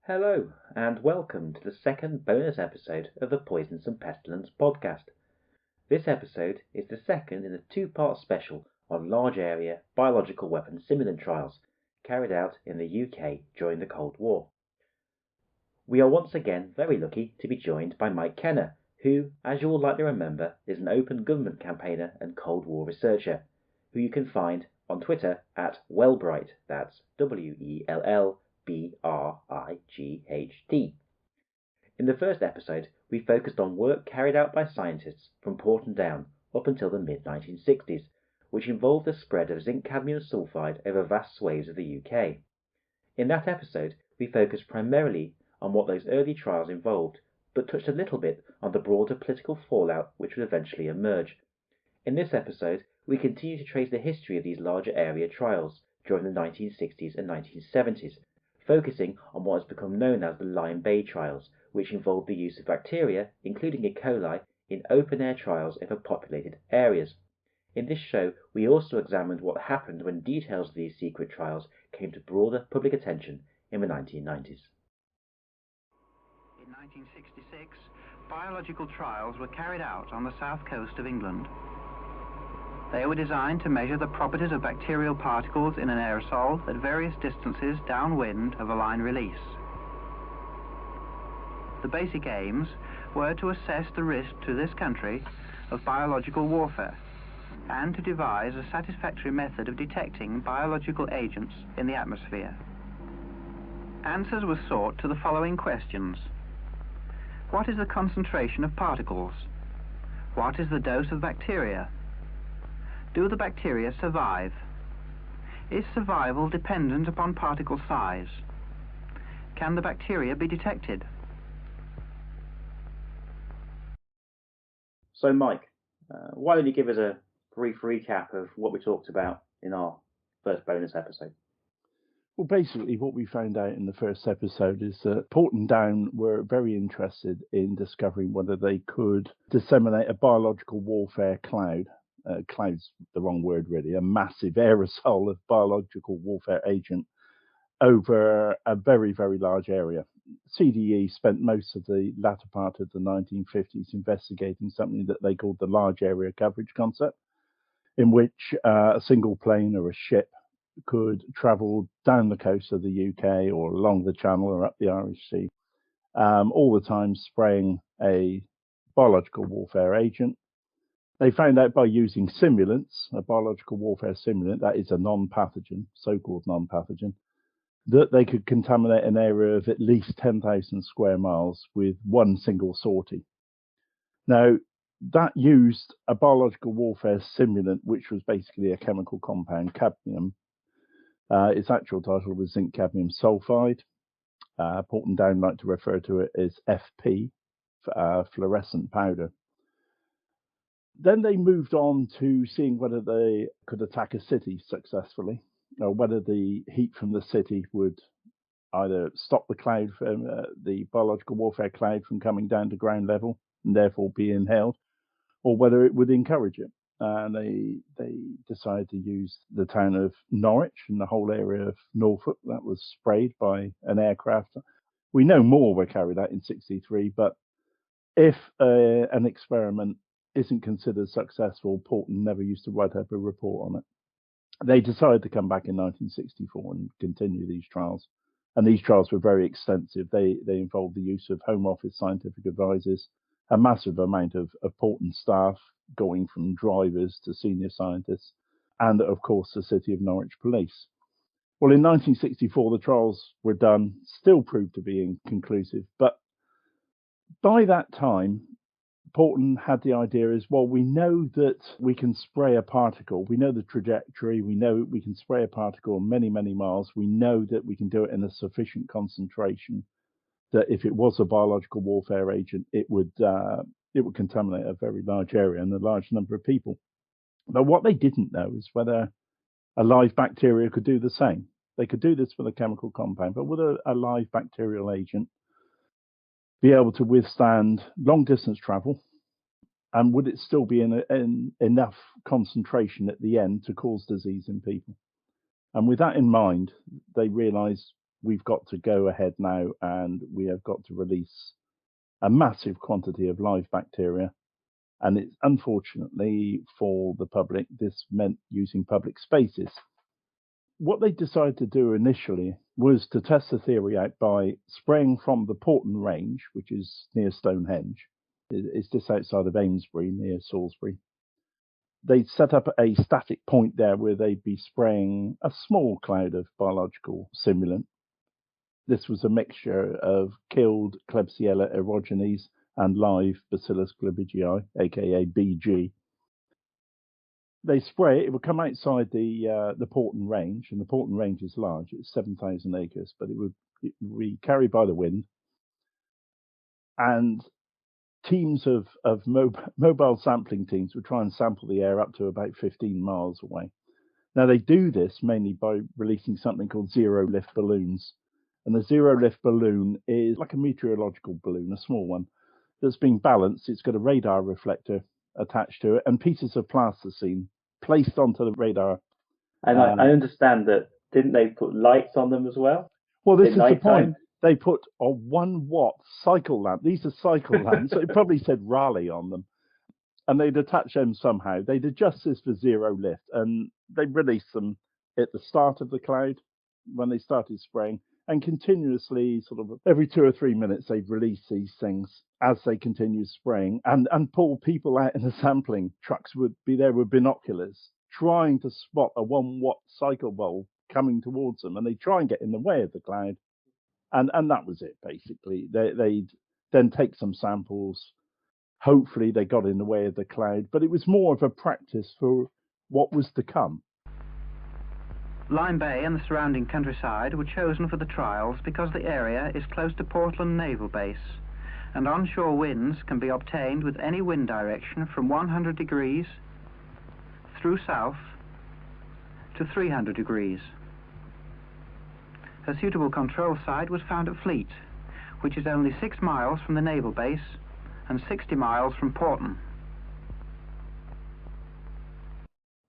Hello, and welcome to the second bonus episode of the Poisons and Pestilence podcast. This episode is the second in a two-part special on large area biological weapon simulant trials carried out in the UK during the Cold War. We are once again very lucky to be joined by Mike Kenner, who, as you will likely remember, is an open government campaigner and Cold War researcher, who you can find on Twitter at Wellbright, that's WELLBRIGHT. In the first episode, we focused on work carried out by scientists from Porton Down up until the mid-1960s, which involved the spread of zinc-cadmium sulphide over vast swathes of the UK. In that episode, we focused primarily on what those early trials involved, but touched a little bit on the broader political fallout which would eventually emerge. In this episode, we continue to trace the history of these larger area trials during the 1960s and 1970s, focusing on what has become known as the Lyme Bay Trials, which involved the use of bacteria, including E.coli, in open-air trials over populated areas. In this show, we also examined what happened when details of these secret trials came to broader public attention in the 1990s. In 1966, biological trials were carried out on the south coast of England. They were designed to measure the properties of bacterial particles in an aerosol at various distances downwind of a line release. The basic aims were to assess the risk to this country of biological warfare and to devise a satisfactory method of detecting biological agents in the atmosphere. Answers were sought to the following questions. What is the concentration of particles? What is the dose of bacteria? Do the bacteria survive? Is survival dependent upon particle size? Can the bacteria be detected? So, Mike, why don't you give us a brief recap of what we talked about in our first bonus episode? Well, basically, what we found out in the first episode is that Porton Down were very interested in discovering whether they could disseminate a biological warfare cloud. Cloud's the wrong word, really, a massive aerosol of biological warfare agent over a very, very large area. CDE spent most of the latter part of the 1950s investigating something that they called the large area coverage concept, in which a single plane or a ship could travel down the coast of the UK or along the Channel or up the Irish Sea, all the time spraying a biological warfare agent. They found out by using simulants, a biological warfare simulant, that is a non-pathogen, so-called non-pathogen, that they could contaminate an area of at least 10,000 square miles with one single sortie. Now, that used a biological warfare simulant, which was basically a chemical compound, cadmium. Its actual title was zinc cadmium sulphide. Porton Down like to refer to it as FP, fluorescent powder. Then they moved on to seeing whether they could attack a city successfully, or whether the heat from the city would either stop the cloud from the biological warfare cloud from coming down to ground level and therefore be inhaled, or whether it would encourage it. And they decided to use the town of Norwich and the whole area of Norfolk that was sprayed by an aircraft. We know more were carried out in '63, but if an experiment isn't considered successful, Porton never used to write up a report on it. They decided to come back in 1964 and continue these trials. And these trials were very extensive. They involved the use of Home Office scientific advisors, a massive amount of Porton staff, going from drivers to senior scientists, and of course the City of Norwich Police. Well, in 1964, the trials were done, still proved to be inconclusive, but by that time, Porton had the idea is, well, we know that we can spray a particle. We know the trajectory. We know we can spray a particle many, many miles. We know that we can do it in a sufficient concentration that if it was a biological warfare agent, it would contaminate a very large area and a large number of people. But what they didn't know is whether a live bacteria could do the same. They could do this with a chemical compound, but would a live bacterial agent be able to withstand long distance travel, and would it still be in enough concentration at the end to cause disease in people? And with that in mind, they realized we've got to go ahead now and we have got to release a massive quantity of live bacteria. And it's unfortunately for the public, this meant using public spaces. What they decided to do initially was to test the theory out by spraying from the Porton range, which is near Stonehenge. It's just outside of Amesbury, near Salisbury. They'd set up a static point there where they'd be spraying a small cloud of biological simulant. This was a mixture of killed Klebsiella aerogenes and live Bacillus glibigii, aka BG. They spray it, it would come outside the Porton range, and the Porton range is large, it's 7,000 acres, but it would be carried by the wind. And teams of mobile sampling teams would try and sample the air up to about 15 miles away. Now, they do this mainly by releasing something called zero-lift balloons. And the zero-lift balloon is like a meteorological balloon, a small one, that's being balanced. It's got a radar reflector attached to it and pieces of plasticine placed onto the radar. And I understand that, didn't they put lights on them as well? Well, this is the point. They put a 1-watt cycle lamp. These are cycle lamps. So it probably said Raleigh on them. And they'd attach them somehow. They'd adjust this for zero lift. And they'd release them at the start of the cloud when they started spraying. And continuously, sort of every 2 or 3 minutes, they'd release these things as they continued spraying. And pull people out in the sampling trucks would be there with binoculars, trying to spot a 1-watt cycle bulb coming towards them. And they'd try and get in the way of the cloud. And that was it, basically. They'd then take some samples. Hopefully they got in the way of the cloud, but it was more of a practice for what was to come. Lyme Bay and the surrounding countryside were chosen for the trials because the area is close to Portland Naval Base, and onshore winds can be obtained with any wind direction from 100 degrees through south to 300 degrees. A suitable control site was found at Fleet, which is only 6 miles from the naval base and 60 miles from Porton.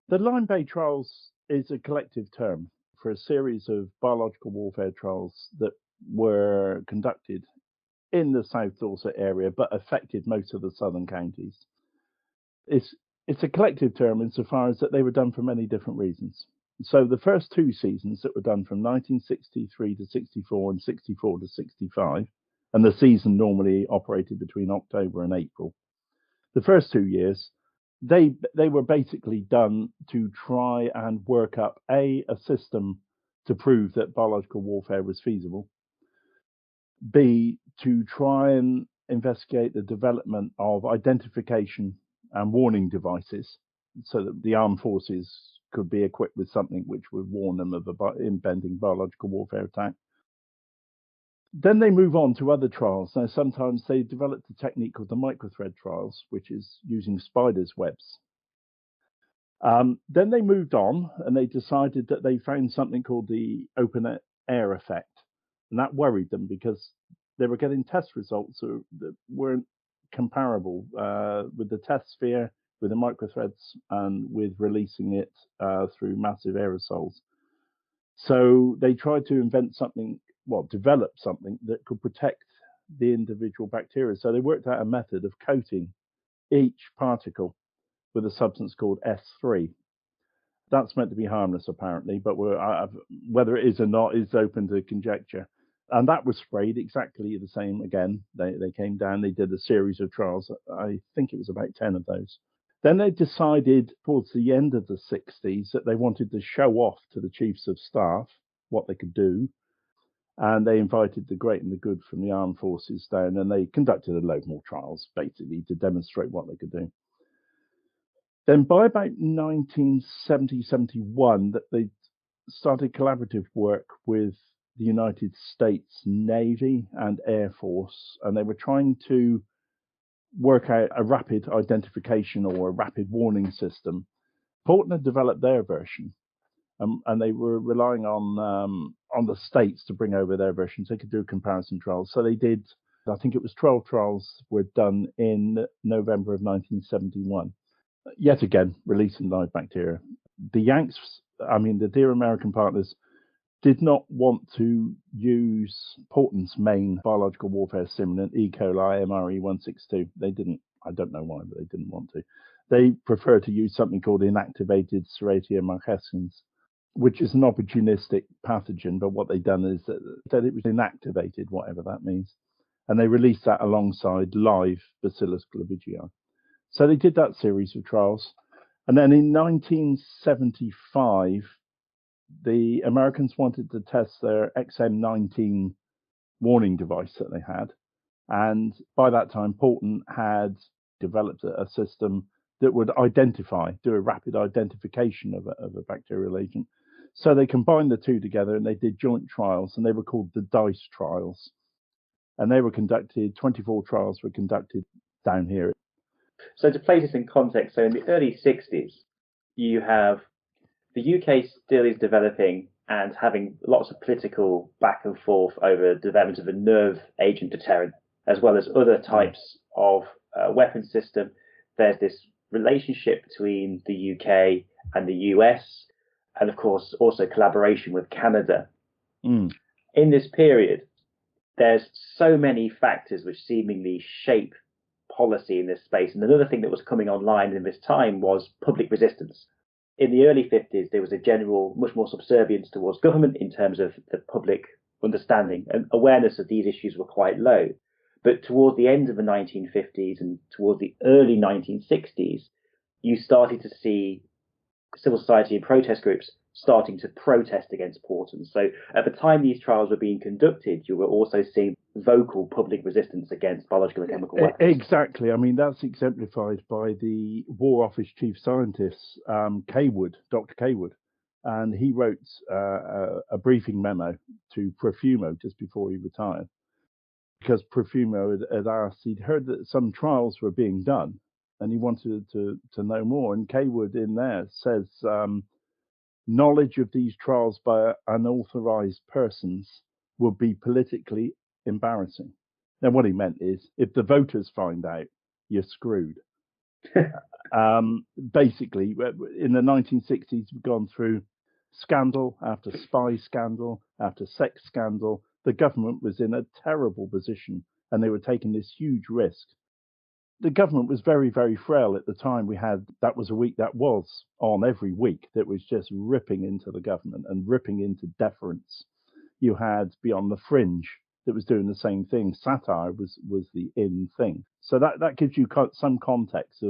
The Lyme Bay Trials is a collective term for a series of biological warfare trials that were conducted in the South Dorset area but affected most of the southern counties. It's a collective term insofar as that they were done for many different reasons. So the first 2 seasons that were done from 1963 to 64 and 64 to 65, and the season normally operated between October and April. The first 2 years, they were basically done to try and work up a system to prove that biological warfare was feasible, B, to try and investigate the development of identification and warning devices so that the armed forces could be equipped with something which would warn them of an impending biological warfare attack. Then they move on to other trials. Now, sometimes they developed a technique called the microthread trials, which is using spiders' webs. Then they moved on and they decided that they found something called the open air effect. And that worried them because they were getting test results that weren't comparable with the test sphere, with the microthreads, and with releasing it through massive aerosols. So they tried to develop something that could protect the individual bacteria. So they worked out a method of coating each particle with a substance called S3. That's meant to be harmless, apparently, but whether it is or not is open to conjecture. And that was sprayed exactly the same again. They came down, they did a series of trials. I think it was about 10 of those. Then they decided towards the end of the 60s that they wanted to show off to the chiefs of staff what they could do. And they invited the great and the good from the armed forces down, and they conducted a load more trials, basically, to demonstrate what they could do. Then by about 1970-71, that they started collaborative work with the United States Navy and Air Force, and they were trying to work out a rapid identification or a rapid warning system. Porton had developed their version, and they were relying on the states to bring over their versions. They could do comparison trials. So they did, I think it was 12 trials were done in November of 1971. Yet again, releasing live bacteria. The Yanks, the dear American partners, did not want to use Porton's main biological warfare simulant, E.coli MRE162. They didn't. I don't know why, but they didn't want to. They prefer to use something called inactivated Serratia marquescens, which is an opportunistic pathogen, but what they've done is that it was inactivated, whatever that means, and they released that alongside live Bacillus globigii. So they did that series of trials, and then in 1975, the Americans wanted to test their XM19 warning device that they had, and by that time, Porton had developed a system that would do a rapid identification of a bacterial agent. So they combined the two together and they did joint trials, and they were called the DICE trials. And they were conducted, 24 trials were conducted down here. So to place this in context, so in the early 60s, you have the UK still is developing and having lots of political back and forth over the development of a nerve agent deterrent, as well as other types of weapon system. There's this relationship between the UK and the US, and of course also collaboration with Canada. In this period, there's so many factors which seemingly shape policy in this space. And another thing that was coming online in this time was public resistance. In the early 50s, there was a general, much more subservience towards government in terms of the public understanding, and awareness of these issues were quite low. But towards the end of the 1950s and towards the early 1960s, you started to see civil society and protest groups starting to protest against Porton. So at the time these trials were being conducted, you were also seeing vocal public resistance against biological and chemical weapons. Exactly. I mean, that's exemplified by the War Office Chief Scientist, Dr. Kaywood. And he wrote a briefing memo to Profumo just before he retired, because Profumo had asked, he'd heard that some trials were being done, and he wanted to know more. And Kaywood in there says, knowledge of these trials by unauthorized persons would be politically embarrassing. Now, what he meant is, if the voters find out, you're screwed. Basically, in the 1960s, we've gone through scandal after spy scandal after sex scandal. The government was in a terrible position, and they were taking this huge risk. The government was very, very frail at the time. That was a week that was on every week that was just ripping into the government and ripping into deference. You had Beyond the Fringe that was doing the same thing. Satire was the in thing. So that gives you some context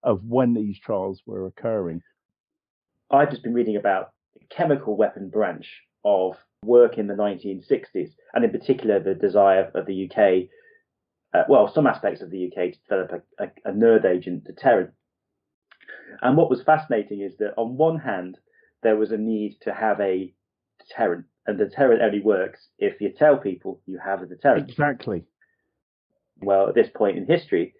of when these trials were occurring. I've just been reading about the chemical weapon branch of work in the 1960s, and in particular the desire of the UK, some aspects of the UK, to develop a nerve agent deterrent. And what was fascinating is that on one hand, there was a need to have a deterrent, and the deterrent only works if you tell people you have a deterrent. Exactly. Well, at this point in history,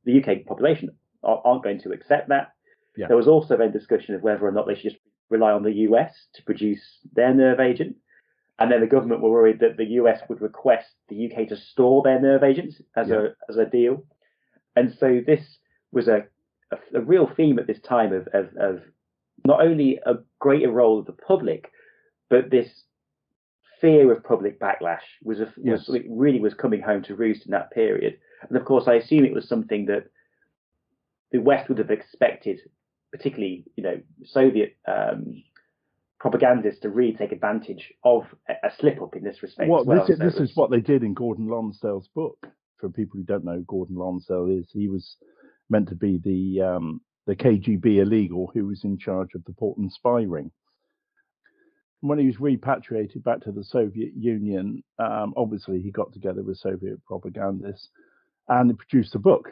the UK population aren't going to accept that. Yeah. There was also then discussion of whether or not they should just rely on the US to produce their nerve agent. And then the government were worried that the US would request the UK to store their nerve agents as a deal. And so this was a real theme at this time of not only a greater role of the public, but this fear of public backlash really was coming home to roost in that period. And of course, I assume it was something that the West would have expected, particularly Soviet propagandists, to really take advantage of a slip up in this respect. This is what they did in Gordon Lonsdale's book. For people who don't know who Gordon Lonsdale is, he was meant to be the KGB illegal who was in charge of the Porton spy ring. When he was repatriated back to the Soviet Union, obviously he got together with Soviet propagandists and he produced a book,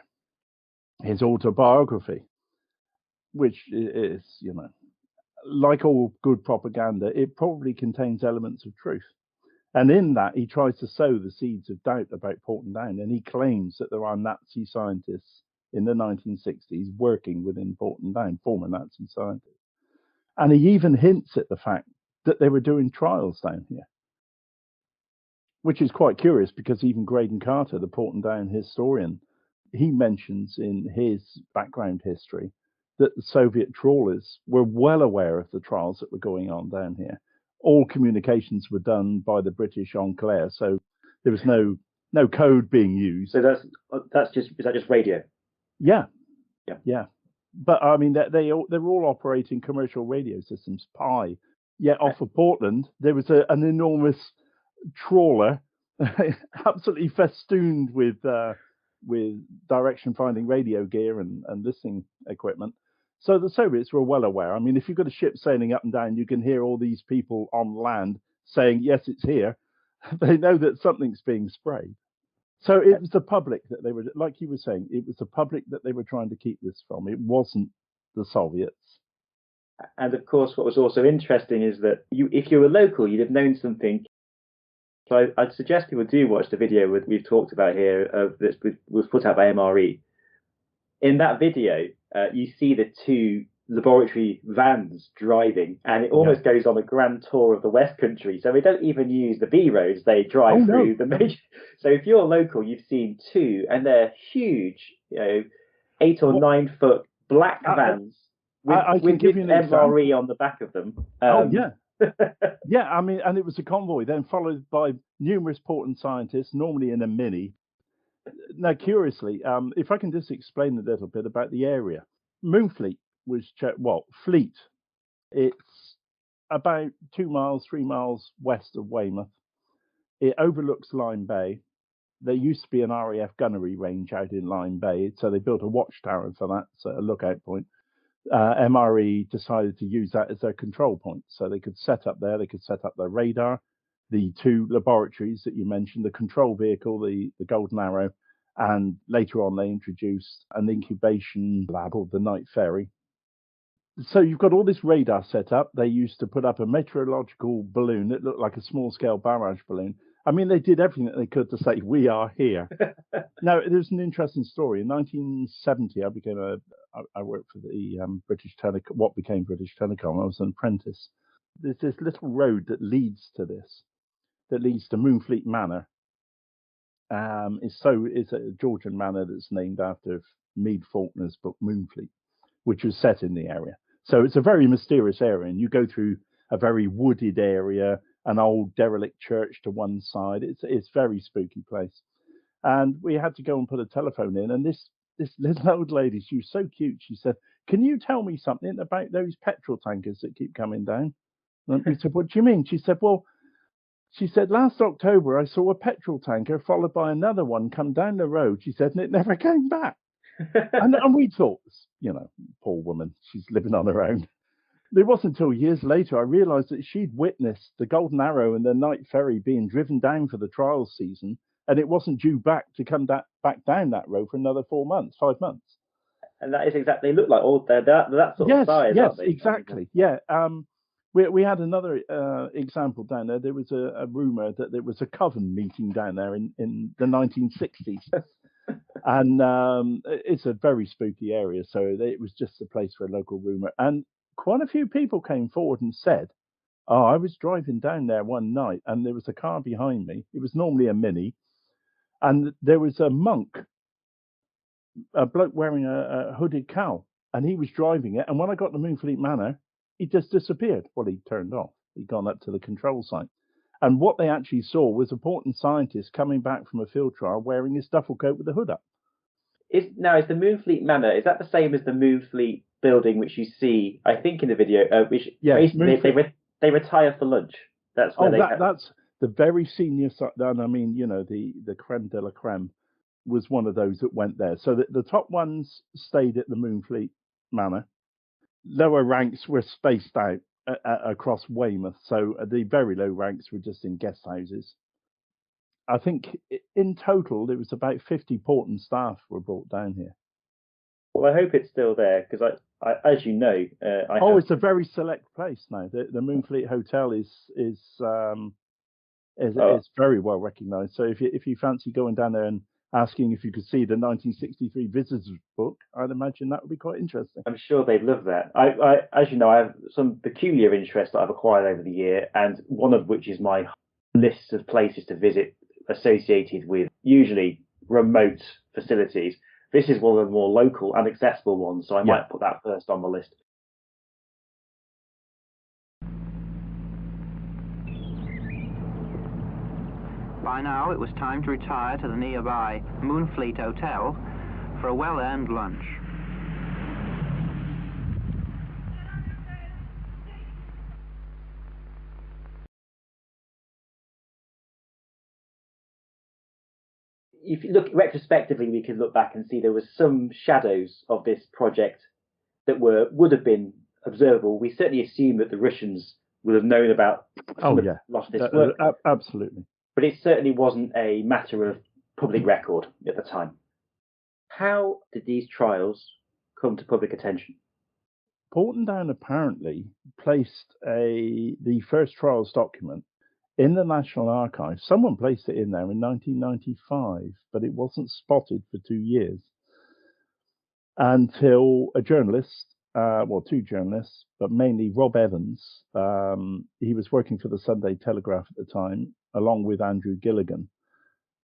his autobiography, which is, like all good propaganda, it probably contains elements of truth. And in that, he tries to sow the seeds of doubt about Porton Down, and he claims that there are Nazi scientists in the 1960s working within Porton Down, former Nazi scientists. And he even hints at the fact that they were doing trials down here, which is quite curious because even Graydon Carter, the Porton Down historian, he mentions in his background history that the Soviet trawlers were well aware of the trials that were going on down here. all communications were done by the British en clair, so there was no code being used. So is that just radio? Yeah. Yeah. Yeah. But I mean, they were all operating commercial radio systems. Pi. Yet off of Portland, there was an enormous trawler, absolutely festooned with direction finding radio gear and listening equipment. So the Soviets were well aware. I mean, if you've got a ship sailing up and down, you can hear all these people on land saying, yes, it's here. They know that something's being sprayed. So it was the public that they were, like you were saying, it was the public that they were trying to keep this from. It wasn't the Soviets. And of course, what was also interesting is that if you were local, you'd have known something. So I'd suggest people do watch the video we've talked about here of this was put out by MRE. In that video, you see the two laboratory vans driving, and it almost goes on a grand tour of the West Country. So they don't even use the B roads; they drive through the major. So if you're local, you've seen two, and they're huge, 8 or 9 foot black vans with MRE on the back of them. Yeah, I mean, and it was a convoy then followed by numerous Porton scientists, normally in a Mini. Now, curiously, if I can just explain a little bit about the area. Moonfleet was, Fleet. It's about 2 miles, 3 miles west of Weymouth. It overlooks Lyme Bay. There used to be an RAF gunnery range out in Lyme Bay, so they built a watchtower for that, so a lookout point. MRE decided to use that as their control point, so they could set up there, they could set up their radar, the 2 laboratories that you mentioned, the control vehicle, the Golden Arrow, and later on they introduced an incubation lab called the Night Ferry. So you've got all this radar set up. They used to put up a meteorological balloon that looked like a small-scale barrage balloon. I mean, they did everything that they could to say, we are here. Now, there's an interesting story. In 1970, I worked for the British Telecom, what became British Telecom. I was an apprentice. There's this little road that leads to Moonfleet Manor. It's a Georgian manor that's named after Mead Faulkner's book Moonfleet, which was set in the area. So it's a very mysterious area, and you go through a very wooded area, an old derelict church to one side. It's a very spooky place. And we had to go and put a telephone in, and this little old lady, she was so cute. She said, "Can you tell me something about those petrol tankers that keep coming down?" And we said, "What do you mean?" She said, "Last October, I saw a petrol tanker followed by another one come down the road." She said, "And it never came back." and we thought, poor woman, she's living on her own. It wasn't until years later I realised that she'd witnessed the Golden Arrow and the Night Ferry being driven down for the trials season, and it wasn't due back to come back down that road for another 5 months. And that is exactly, they look like all that sort of size, aren't they? Yes, exactly. Yeah. We had another example down there. There was a rumour that there was a coven meeting down there in the 1960s. And it's a very spooky area, so it was just a place for a local rumour. And quite a few people came forward and said, "Oh, I was driving down there one night and there was a car behind me. It was normally a Mini. And there was a monk, a bloke wearing a hooded cowl, and he was driving it. And when I got to Moonfleet Manor, he just disappeared. Well, he turned off. He'd gone up to the control site. And what they actually saw was a Porton scientist coming back from a field trial wearing his duffel coat with the hood up. Is the Moonfleet Manor, is that the same as the Moonfleet building which you see, I think, in the video? They retire for lunch. That's where that's the very senior side. And I mean, the creme de la creme was one of those that went there. So the top ones stayed at the Moonfleet Manor. Lower ranks were spaced out across Weymouth. So the very low ranks were just in guest houses. I think in total, there was about 50 Porton staff were brought down here. Well, I hope it's still there, because I as you know, it's a very select place now. The Moonfleet Hotel is very well recognised. So if you fancy going down there and asking if you could see the 1963 visitors book, I'd imagine that would be quite interesting. I'm sure they'd love that. I as you know, I have some peculiar interests that I've acquired over the year, and one of which is my list of places to visit associated with usually remote facilities. This is one of the more local and accessible ones, so I might put that first on the list. By now, it was time to retire to the nearby Moonfleet Hotel for a well-earned lunch. If you look retrospectively, we can look back and see there was some shadows of this project that would have been observable. We certainly assume that the Russians would have known about lost this work. Absolutely. But it certainly wasn't a matter of public record at the time. How did these trials come to public attention? Porton Down apparently placed the first trials document in the National Archives. Someone placed it in there in 1995, but it wasn't spotted for 2 years until a journalist, two journalists, but mainly Rob Evans. He was working for the Sunday Telegraph at the time, along with Andrew Gilligan,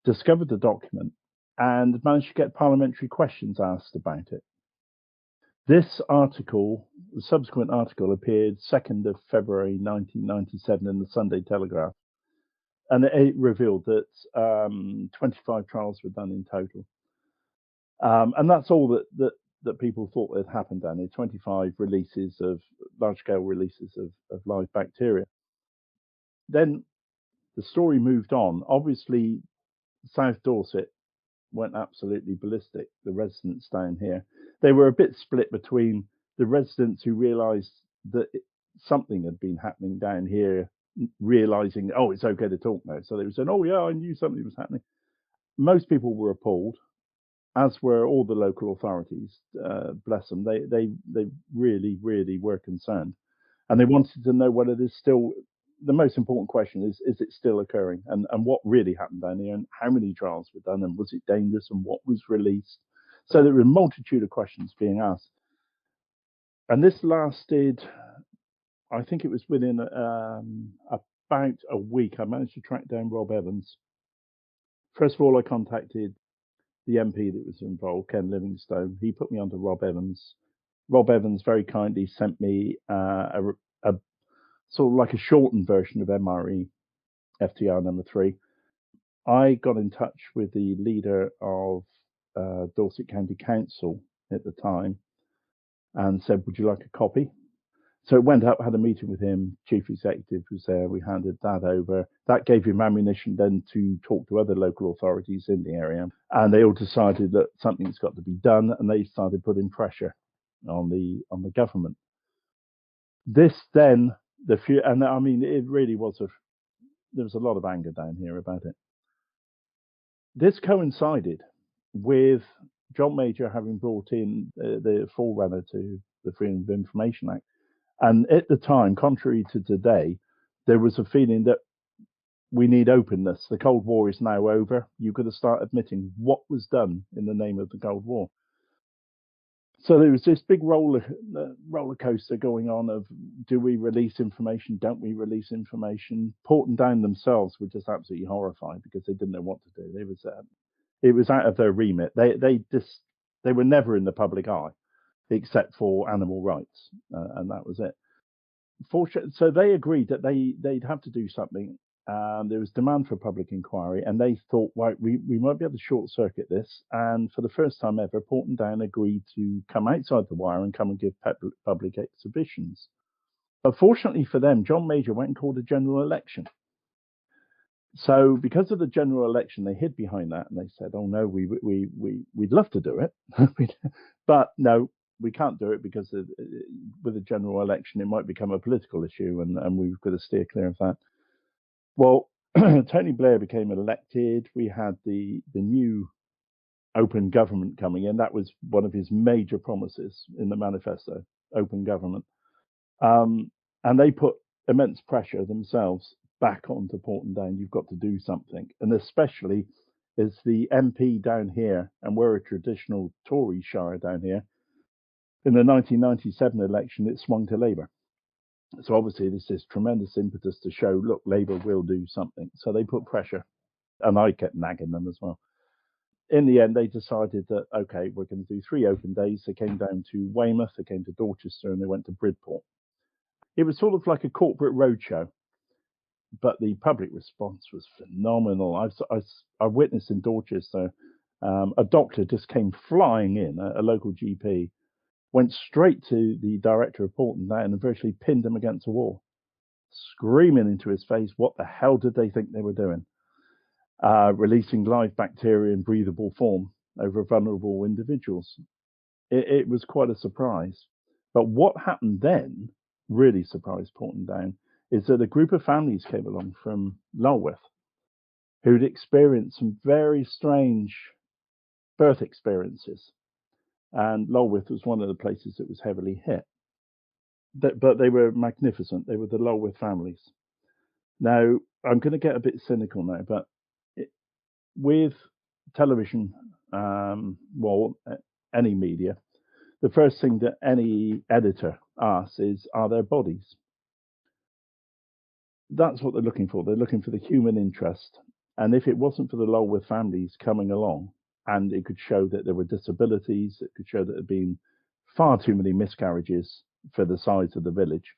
discovered the document and managed to get parliamentary questions asked about it. This article, the subsequent article, appeared 2nd of February 1997 in the Sunday Telegraph, and it revealed that 25 trials were done in total. And that's all that people thought had happened down here, 25 releases of large-scale releases of live bacteria. Then the story moved on. Obviously, South Dorset went absolutely ballistic, the residents down here. They were a bit split between the residents who realised that something had been happening down here, realising, oh, it's okay to talk now. So they were saying, oh, yeah, I knew something was happening. Most people were appalled, as were all the local authorities. Bless them. They really, really were concerned. And they wanted to know whether there's still, the most important question is it still occurring? And what really happened down here, and how many trials were done, and was it dangerous, and what was released? So there were a multitude of questions being asked. And this lasted, I think it was within about a week. I managed to track down Rob Evans. First of all, I contacted the MP that was involved, Ken Livingstone. He put me onto Rob Evans. Rob Evans very kindly sent me a sort of like a shortened version of MRE FTR number 3. I got in touch with the leader of Dorset County Council at the time and said, would you like a copy? So it went up, had a meeting with him, chief executive was there, we handed that over. That gave him ammunition then to talk to other local authorities in the area. And they all decided that something's got to be done, and they started putting pressure on the government. This then, and I mean, it really was there was a lot of anger down here about it. This coincided with John Major having brought in the forerunner to the Freedom of Information Act. And at the time, contrary to today, there was a feeling that we need openness. The Cold War is now over. You've got to start admitting what was done in the name of the Cold War. So there was this big roller coaster going on of, do we release information? Don't we release information? Porton Down themselves were just absolutely horrified because they didn't know what to do. It was out of their remit. They were never in the public eye, except for animal rights, and that was it. So they agreed that they'd have to do something. There was demand for public inquiry, and they thought, right, we might be able to short circuit this. And for the first time ever, Porton Down agreed to come outside the wire and come and give public exhibitions. But fortunately for them, John Major went and called a general election. So because of the general election, they hid behind that, and they said, oh no, we'd love to do it, but no, we can't do it because with a general election, it might become a political issue, and we've got to steer clear of that. Well, Tony Blair became elected. We had the new open government coming in. That was one of his major promises in the manifesto, open government. And they put immense pressure themselves back onto Porton Down. You've got to do something. And especially as the MP down here, and we're a traditional Tory shire down here, in the 1997 election, it swung to Labour. So obviously there's this tremendous impetus to show, look, Labour will do something. So they put pressure, and I kept nagging them as well. In the end, they decided that, okay, we're going to do 3 open days. They came down to Weymouth, they came to Dorchester, and they went to Bridport. It was sort of like a corporate roadshow, but the public response was phenomenal. I witnessed in Dorset, so a doctor just came flying in, a local GP, went straight to the director of Porton Down and virtually pinned him against a wall, screaming into his face, what the hell did they think they were doing? Releasing live bacteria in breathable form over vulnerable individuals. It was quite a surprise. But what happened then really surprised Porton Down is that a group of families came along from Lulworth who'd experienced some very strange birth experiences. And Lulworth was one of the places that was heavily hit. But they were magnificent. They were the Lulworth families. Now, I'm going to get a bit cynical now, but with television, any media, the first thing that any editor asks is, are there bodies? That's what they're looking for. They're looking for the human interest. And if it wasn't for the Lulworth families coming along, and it could show that there were disabilities, it could show that there had been far too many miscarriages for the size of the village,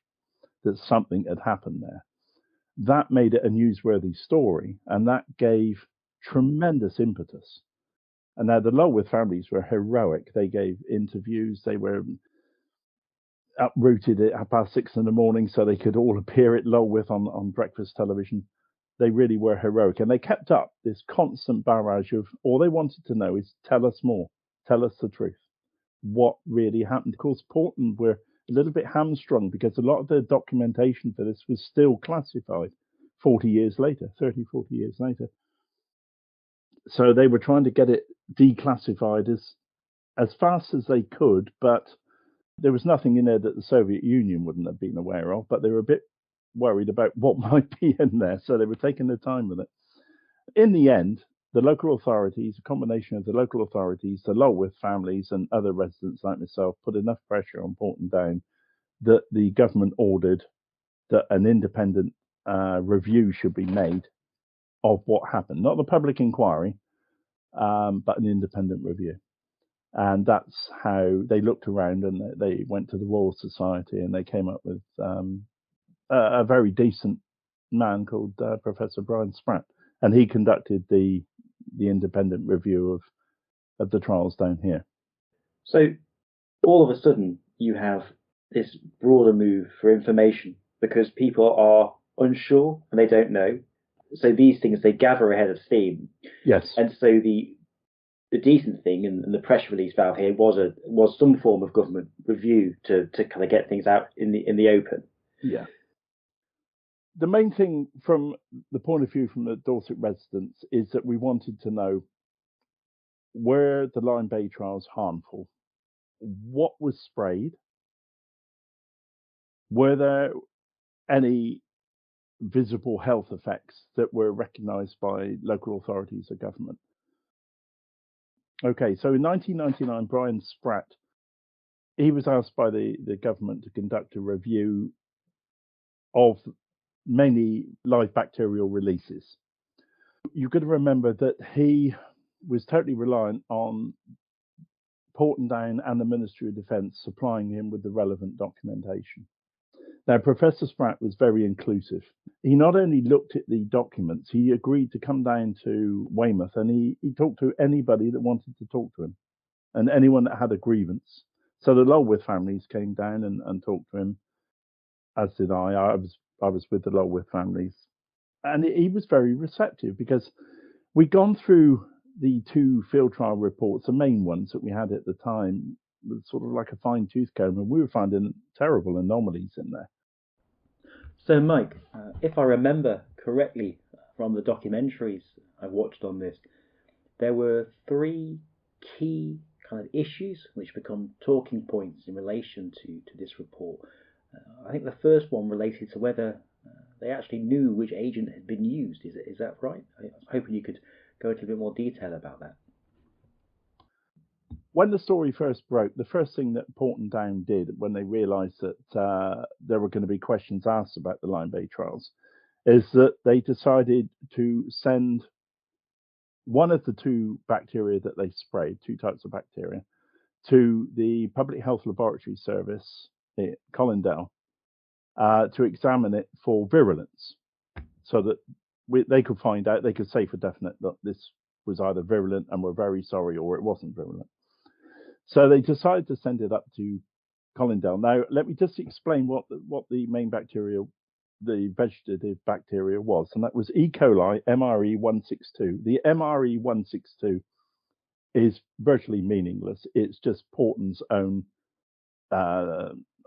that something had happened there. That made it a newsworthy story, and that gave tremendous impetus. And now the Lulworth families were heroic. They gave interviews. They were uprooted at 6:30 in the morning so they could all appear at Lulworth on breakfast television. They really were heroic. And they kept up this constant barrage of all they wanted to know is tell us more, tell us the truth. What really happened? Of course, Porton were a little bit hamstrung because a lot of the documentation for this was still classified 40 years later, 30, 40 years later. So they were trying to get it declassified as fast as they could, but there was nothing in there that the Soviet Union wouldn't have been aware of, but they were a bit worried about what might be in there, so they were taking their time with it. In the end, the local authorities, a combination of the local authorities, the Lulworth families and other residents like myself, put enough pressure on Porton Down that the government ordered that an independent review should be made of what happened. Not the public inquiry, but an independent review. And that's how they looked around, and they went to the Royal Society and they came up with a very decent man called Professor Brian Spratt. And he conducted the independent review of the trials down here. So all of a sudden you have this broader move for information because people are unsure and they don't know. So these things, they gather ahead of steam. Yes. And so the decent thing and the press release valve here was some form of government review to kind of get things out in the open. Yeah. The main thing from the point of view from the Dorset residents is that we wanted to know, were the Lyme Bay trials harmful? What was sprayed? Were there any visible health effects that were recognised by local authorities or government? Okay, so in 1999, Brian Spratt, he was asked by the government to conduct a review of mainly live bacterial releases. You've got to remember that he was totally reliant on Porton Down and the Ministry of Defence supplying him with the relevant documentation. Now, Professor Spratt was very inclusive. He not only looked at the documents, he agreed to come down to Weymouth and he talked to anybody that wanted to talk to him and anyone that had a grievance. So the Lulworth families came down and talked to him, as did I. I was with the Lulworth families. And he was very receptive because we'd gone through the two field trial reports, the main ones that we had at the time, with sort of like a fine-tooth comb, and we were finding terrible anomalies in there. So, Mike, if I remember correctly from the documentaries I watched on this, there were three key kind of issues which become talking points in relation to this report. I think the first one related to whether they actually knew which agent had been used. Is that right? I was hoping you could go into a bit more detail about that. When the story first broke, the first thing that Porton Down did when they realised that there were going to be questions asked about the Lyme Bay trials is that they decided to send one of the two bacteria that they sprayed, two types of bacteria, to the Public Health Laboratory Service at Colindale to examine it for virulence. so that they could find out, they could say for definite that this was either virulent and we're very sorry, or it wasn't virulent. So they decided to send it up to Colindale. Now, let me just explain what the main bacteria, the vegetative bacteria was, and that was E. coli MRE162. The MRE162 is virtually meaningless. It's just Porton's own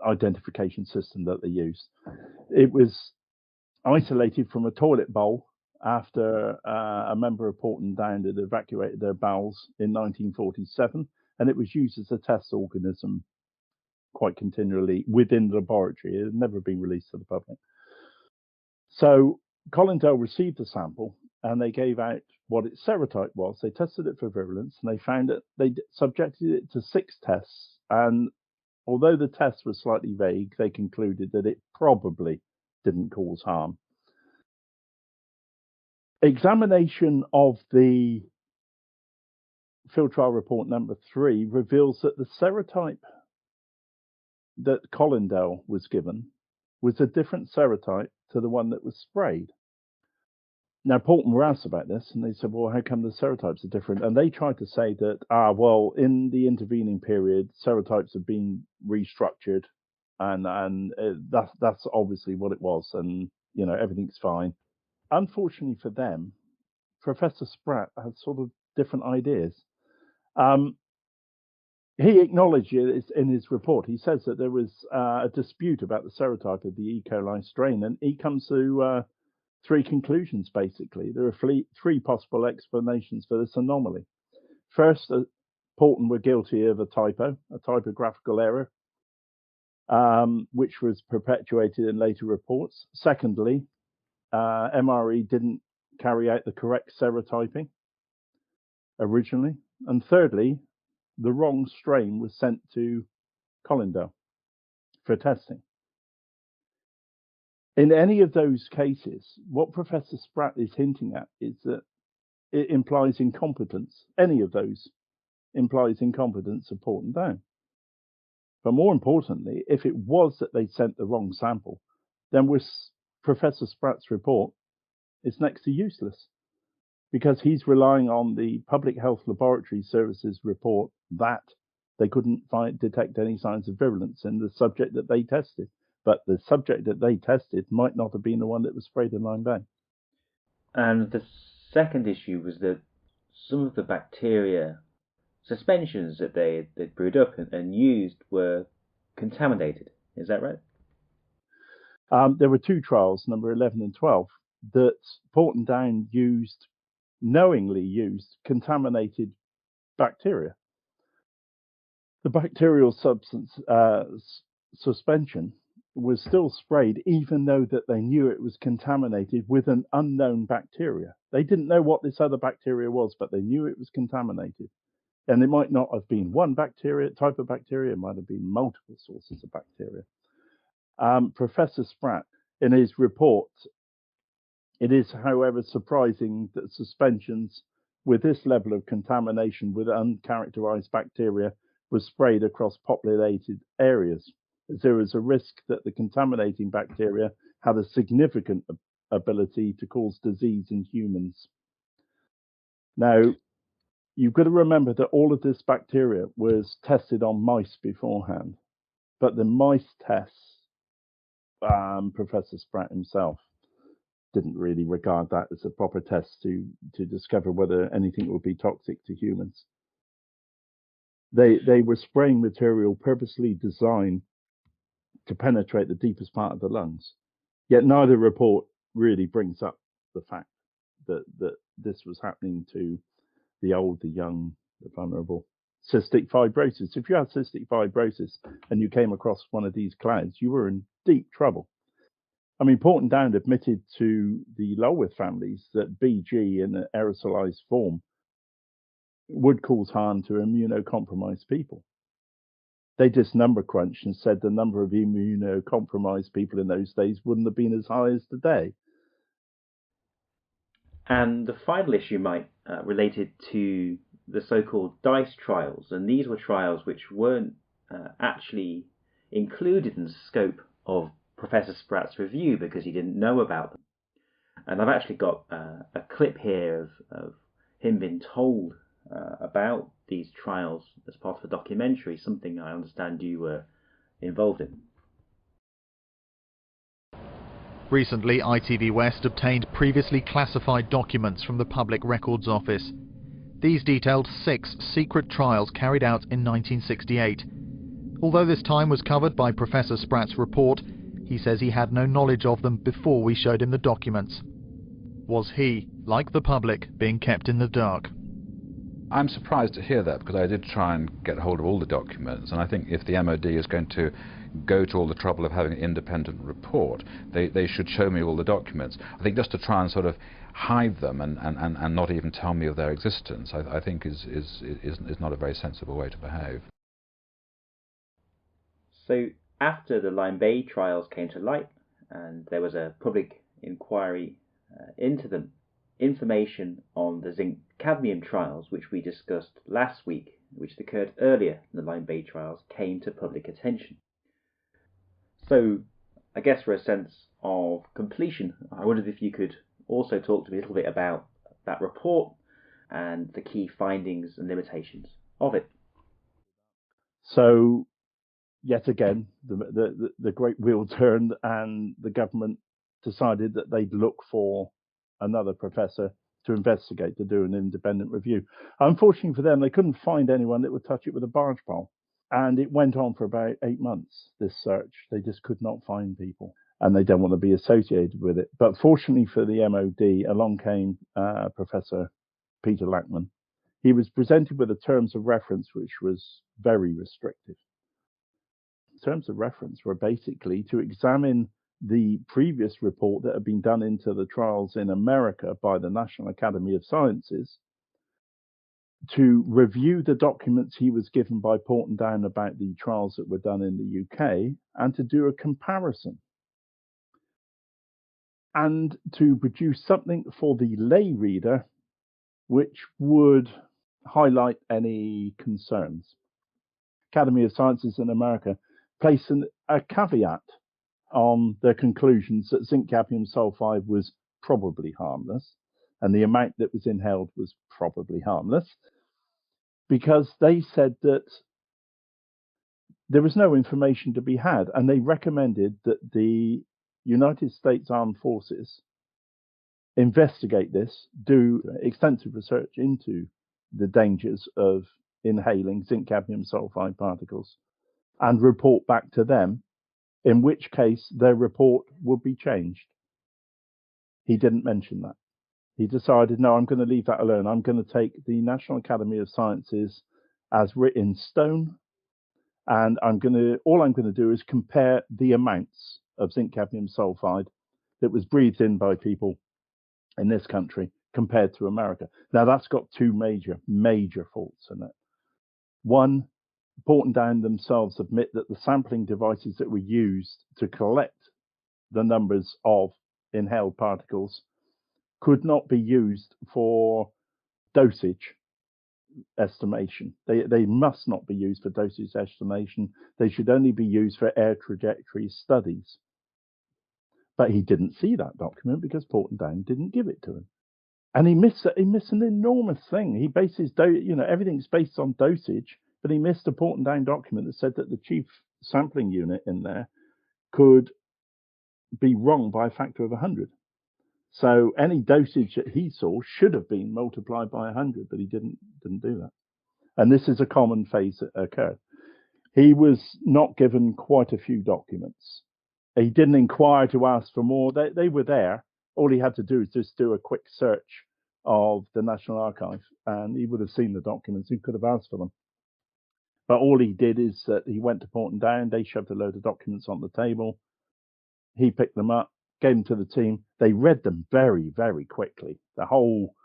identification system that they used. It was isolated from a toilet bowl after a member of Porton Down had evacuated their bowels in 1947, and it was used as a test organism quite continually within the laboratory. It had never been released to the public. So Colindale received the sample, and they gave out what its serotype was. They tested it for virulence, and they found it. They subjected it to 6 tests, and although the tests were slightly vague, they concluded that it probably didn't cause harm. Examination of the field trial report number 3 reveals that the serotype that Colindale was given was a different serotype to the one that was sprayed. Now, Porton were asked about this, and they said, well, how come the serotypes are different? And they tried to say that, well, in the intervening period, serotypes have been restructured, and that's obviously what it was, and, everything's fine. Unfortunately for them, Professor Spratt had sort of different ideas. He acknowledged it in his report. He says that there was a dispute about the serotype of the E. coli strain, and he comes to 3 conclusions, basically. There are 3 possible explanations for this anomaly. First, Porton were guilty of a typographical error, which was perpetuated in later reports. Secondly, MRE didn't carry out the correct serotyping originally. And thirdly, the wrong strain was sent to Colindale for testing. In any of those cases, what Professor Spratt is hinting at is that it implies incompetence. Any of those implies incompetence of Porton Down. But more importantly, if it was that they sent the wrong sample, then with Professor Spratt's report, it's next to useless, because he's relying on the Public Health Laboratory Services report that they couldn't detect any signs of virulence in the subject that they tested. But the subject that they tested might not have been the one that was sprayed in Lyme Bay. And the second issue was that some of the bacteria suspensions that they'd brewed up and used were contaminated. Is that right? There were 2 trials, number 11 and 12, that Porton Down knowingly used contaminated bacteria. The bacterial substance suspension was still sprayed, even though that they knew it was contaminated with an unknown bacteria. They didn't know what this other bacteria was, but they knew it was contaminated. And it might not have been one type of bacteria, it might have been multiple sources of bacteria. Professor Spratt, in his report, it is, however, surprising that suspensions with this level of contamination with uncharacterized bacteria was sprayed across populated areas. There is a risk that the contaminating bacteria had a significant ability to cause disease in humans. Now, you've got to remember that all of this bacteria was tested on mice beforehand, but the mice tests, Professor Spratt himself didn't really regard that as a proper test to discover whether anything would be toxic to humans. They were spraying material purposely designed to penetrate the deepest part of the lungs. Yet neither report really brings up the fact that this was happening to the old, the young, the vulnerable. Cystic fibrosis. If you had cystic fibrosis and you came across one of these clouds, you were in deep trouble. I mean, Porton Down admitted to the Lulworth families that BG in an aerosolized form would cause harm to immunocompromised people. They just number crunched and said the number of immunocompromised people in those days wouldn't have been as high as today. And the final issue, Mike, related to the so-called DICE trials, and these were trials which weren't actually included in the scope of Professor Spratt's review because he didn't know about them. And I've actually got a clip here of him being told about these trials as part of a documentary, something I understand you were involved in. Recently, ITV West obtained previously classified documents from the Public Records Office. These detailed 6 secret trials carried out in 1968. Although this time was covered by Professor Spratt's report, he says he had no knowledge of them before we showed him the documents. Was he, like the public, being kept in the dark? I'm surprised to hear that, because I did try and get hold of all the documents, and I think if the MOD is going to go to all the trouble of having an independent report, they should show me all the documents. I think just to try and sort of hide them and not even tell me of their existence, I think is not a very sensible way to behave. So after the Lyme Bay Trials came to light, and there was a public inquiry into them, information on the zinc cadmium trials, which we discussed last week, which occurred earlier in the Lyme Bay Trials, came to public attention. So I guess for a sense of completion, I wondered if you could also talk to me a little bit about that report and the key findings and limitations of it. So yet again, the great wheel turned, and the government decided that they'd look for another professor to investigate, to do an independent review. Unfortunately for them, they couldn't find anyone that would touch it with a barge pole. And it went on for about 8 months, this search. They just could not find people, and they don't want to be associated with it. But fortunately for the MOD, along came Professor Peter Lackman. He was presented with the terms of reference, which was very restrictive. Terms of reference were basically to examine the previous report that had been done into the trials in America by the National Academy of Sciences, to review the documents he was given by Porton Down about the trials that were done in the UK, and to do a comparison, and to produce something for the lay reader which would highlight any concerns. Academy of Sciences in America placed a caveat on their conclusions that zinc cadmium sulphide was probably harmless, and the amount that was inhaled was probably harmless, because they said that there was no information to be had, and they recommended that the United States Armed Forces investigate this, do extensive research into the dangers of inhaling zinc cadmium sulphide particles, and report back to them, in which case their report would be changed. He didn't mention that. He decided, no, I'm going to leave that alone. I'm going to take the National Academy of Sciences as written in stone, and all I'm going to do is compare the amounts of zinc cadmium sulphide that was breathed in by people in this country compared to America. Now, that's got 2 major faults in it. One, Porton Down themselves admit that the sampling devices that were used to collect the numbers of inhaled particles could not be used for dosage estimation. They must not be used for dosage estimation. They should only be used for air trajectory studies. But he didn't see that document because Porton Down didn't give it to him. And he missed an enormous thing. He bases, everything's based on dosage, but he missed a Porton Down document that said that the chief sampling unit in there could be wrong by a factor of 100. So any dosage that he saw should have been multiplied by 100, but he didn't do that. And this is a common phase that occurred. He was not given quite a few documents. He didn't inquire to ask for more. They were there. All he had to do is just do a quick search of the National Archive, and he would have seen the documents. He could have asked for them. But all he did is that he went to Porton Down. They shoved a load of documents on the table. He picked them up, gave them to the team. They read them very, very quickly. The whole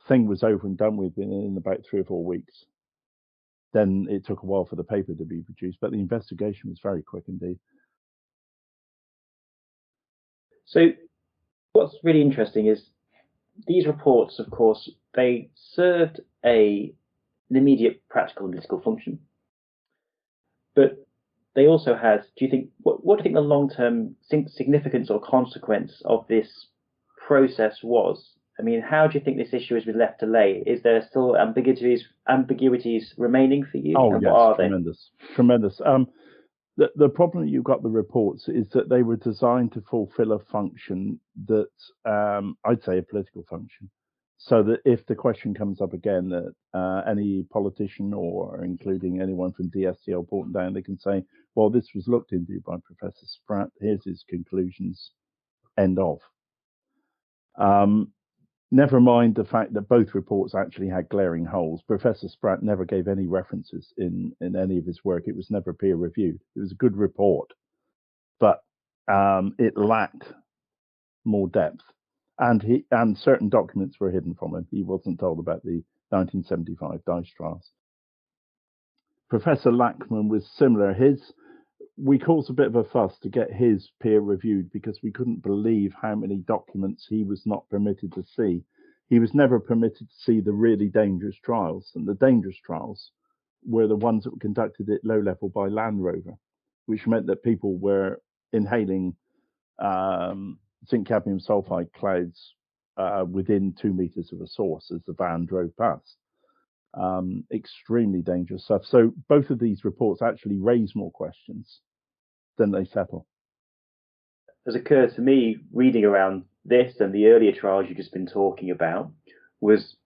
thing was over and done with in about 3 or 4 weeks. Then it took a while for the paper to be produced, but the investigation was very quick indeed. So what's really interesting is these reports, of course, they served an immediate practical and political function. But they also had, what do you think the long-term significance or consequence of this process was. I mean, how do you think this issue has been left to lay? Is there still ambiguities remaining for you? Oh, and yes, what are tremendous. The problem that you've got the reports is that they were designed to fulfill a function that I'd say a political function. So that if the question comes up again, that any politician or including anyone from DSTL Porton Down, they can say, well, this was looked into by Professor Spratt. Here's his conclusions. End of. Never mind the fact that both reports actually had glaring holes. Professor Spratt never gave any references in any of his work. It was never peer reviewed. It was a good report, but it lacked more depth. And certain documents were hidden from him. He wasn't told about the 1975 dice trials. Professor Lackman was similar. We caused a bit of a fuss to get his peer reviewed because we couldn't believe how many documents he was not permitted to see. He was never permitted to see the really dangerous trials, and the dangerous trials were the ones that were conducted at low level by Land Rover, which meant that people were inhaling zinc cadmium sulphide clouds within 2 meters of a source as the van drove past. Extremely dangerous stuff. So both of these reports actually raise more questions than they settle. Has occurred to me reading around this and the earlier trials you've just been talking about was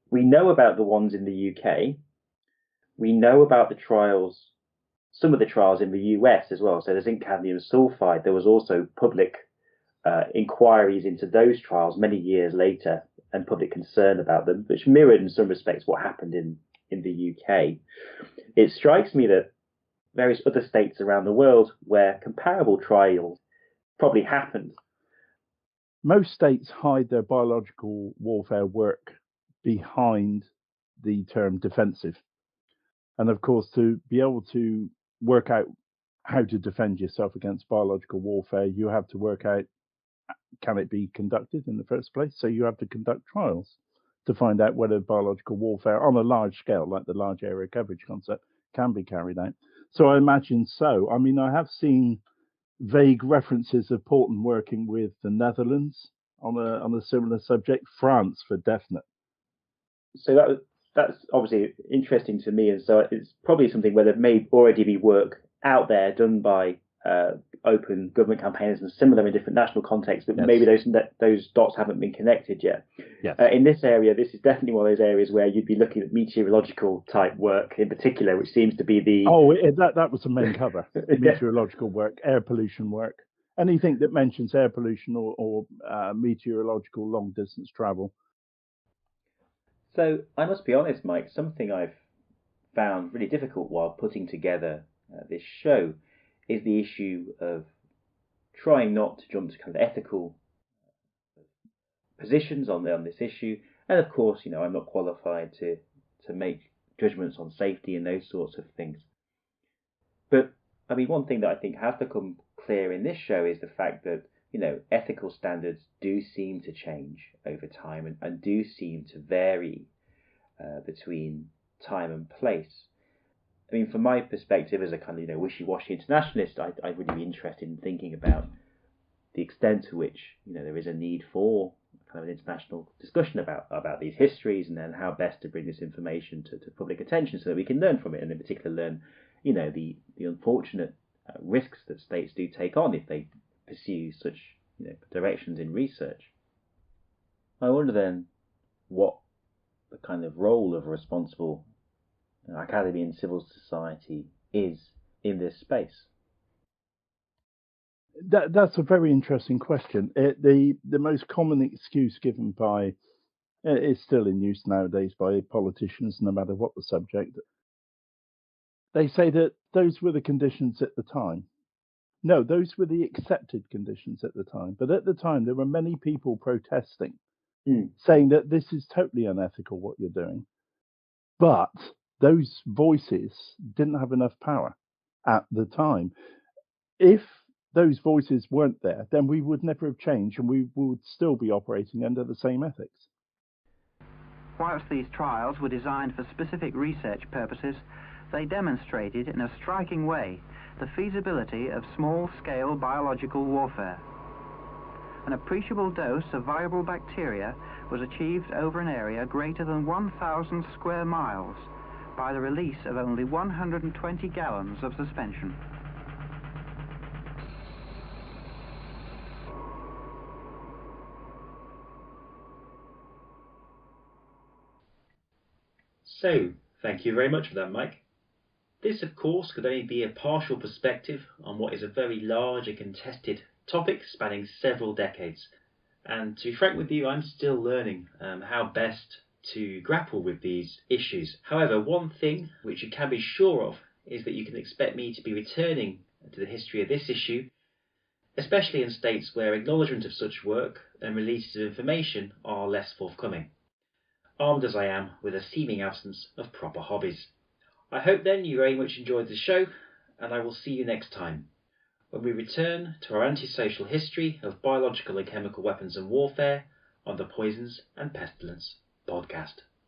we know about the ones in the UK. We know about the trials, some of the trials in the US as well. So the zinc cadmium sulphide, there was also public inquiries into those trials many years later and public concern about them, which mirrored in some respects what happened in the UK. It strikes me that various other states around the world where comparable trials probably happened. Most states hide their biological warfare work behind the term defensive. And of course, to be able to work out how to defend yourself against biological warfare, you have to work out, can it be conducted in the first place? So you have to conduct trials to find out whether biological warfare on a large scale, like the large area coverage concept, can be carried out. So I imagine so. I mean, I have seen vague references of Porton working with the Netherlands on a similar subject, France for definite. So that's obviously interesting to me, and so it's probably something where there may already be work out there done by open government campaigners and similar in different national contexts, but yes, maybe those dots haven't been connected yet. Yes. In this area, this is definitely one of those areas where you'd be looking at meteorological type work in particular, which seems to be the... Oh, that was the main cover. Meteorological work, air pollution work, anything that mentions air pollution or meteorological long distance travel. So I must be honest, Mike, something I've found really difficult while putting together this show is the issue of trying not to jump to kind of ethical positions on this issue. And of course, I'm not qualified to make judgments on safety and those sorts of things. But I mean, one thing that I think has become clear in this show is the fact that, ethical standards do seem to change over time and do seem to vary between time and place. I mean, from my perspective as a kind of, wishy-washy internationalist, I'd really be interested in thinking about the extent to which, there is a need for kind of an international discussion about these histories, and then how best to bring this information to public attention so that we can learn from it, and in particular learn, the unfortunate risks that states do take on if they pursue such, directions in research. I wonder then what the kind of role of a responsible academy and civil society is in this space. That's a very interesting question. The most common excuse given by, it's still in use nowadays by politicians, no matter what the subject. They say that those were the conditions at the time. No, those were the accepted conditions at the time. But at the time, there were many people protesting, saying that this is totally unethical what you're doing. But those voices didn't have enough power at the time. If those voices weren't there, then we would never have changed and we would still be operating under the same ethics. Whilst these trials were designed for specific research purposes, they demonstrated in a striking way the feasibility of small-scale biological warfare. an appreciable dose of viable bacteria was achieved over an area greater than 1,000 square miles by the release of only 120 gallons of suspension. So, thank you very much for that, Mike. This, of course, could only be a partial perspective on what is a very large and contested topic spanning several decades. And to be frank with you, I'm still learning how best to grapple with these issues. However, one thing which you can be sure of is that you can expect me to be returning to the history of this issue, especially in states where acknowledgement of such work and releases of information are less forthcoming, armed as I am with a seeming absence of proper hobbies. I hope then you very much enjoyed the show, and I will see you next time, when we return to our antisocial history of biological and chemical weapons and warfare on the Poisons and Pestilence podcast.